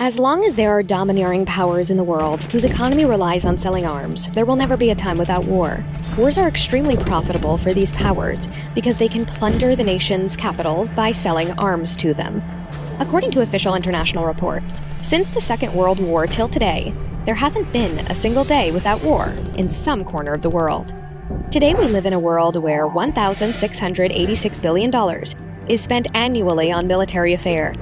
As long as there are domineering powers in the world whose economy relies on selling arms, there will never be a time without war. Wars are extremely profitable for these powers because they can plunder the nation's capitals by selling arms to them. According to official international reports, since the Second World War till today, there hasn't been a single day without war in some corner of the world. Today we live in a world where $1,686 billion is spent annually on military affairs.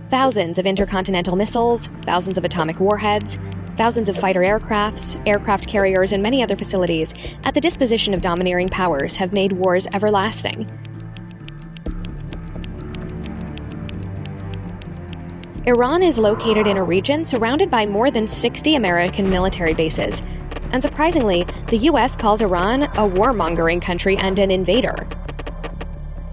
Thousands of intercontinental missiles, thousands of atomic warheads, thousands of fighter aircrafts, aircraft carriers, and many other facilities at the disposition of domineering powers have made wars everlasting. Iran is located in a region surrounded by more than 60 American military bases. And surprisingly, the US calls Iran a warmongering country and an invader.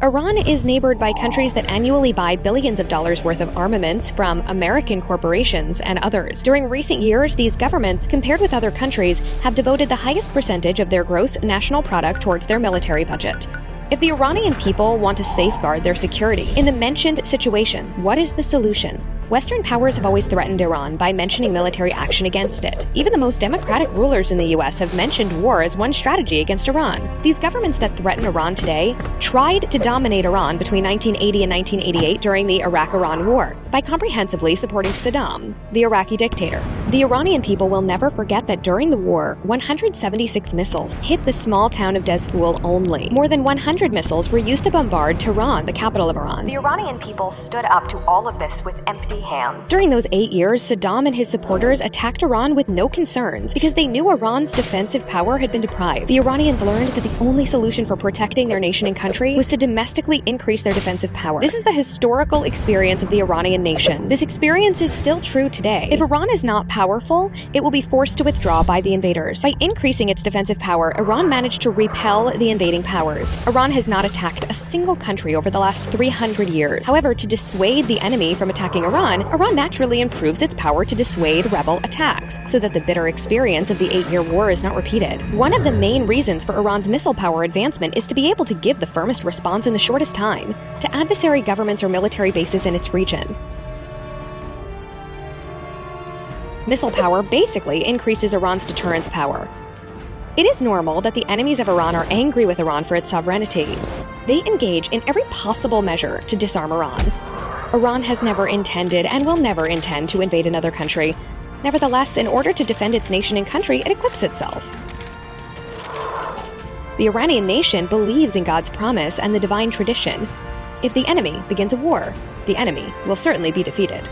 Iran is neighbored by countries that annually buy billions of dollars worth of armaments from American corporations and others. During recent years, these governments, compared with other countries, have devoted the highest percentage of their gross national product towards their military budget. If the Iranian people want to safeguard their security in the mentioned situation, what is the solution? Western powers have always threatened Iran by mentioning military action against it. Even the most democratic rulers in the US have mentioned war as one strategy against Iran. These governments that threaten Iran today tried to dominate Iran between 1980 and 1988 during the Iraq-Iran War by comprehensively supporting Saddam, the Iraqi dictator. The Iranian people will never forget that during the war, 176 missiles hit the small town of Dezfoul only. More than 100 missiles were used to bombard Tehran, the capital of Iran. The Iranian people stood up to all of this with empty hands. During those 8 years, Saddam and his supporters attacked Iran with no concerns because they knew Iran's defensive power had been deprived. The Iranians learned that the only solution for protecting their nation and country was to domestically increase their defensive power. This is the historical experience of the Iranian nation. This experience is still true today. If Iran is not powerful, it will be forced to withdraw by the invaders. By increasing its defensive power, Iran managed to repel the invading powers. Iran has not attacked a single country over the last 300 years. However, to dissuade the enemy from attacking Iran naturally improves its power to dissuade rebel attacks, so that the bitter experience of the 8-year war is not repeated. One of the main reasons for Iran's missile power advancement is to be able to give the firmest response in the shortest time to adversary governments or military bases in its region. Missile power basically increases Iran's deterrence power. It is normal that the enemies of Iran are angry with Iran for its sovereignty. They engage in every possible measure to disarm Iran. Iran has never intended and will never intend to invade another country. Nevertheless, in order to defend its nation and country, it equips itself. The Iranian nation believes in God's promise and the divine tradition. If the enemy begins a war, the enemy will certainly be defeated.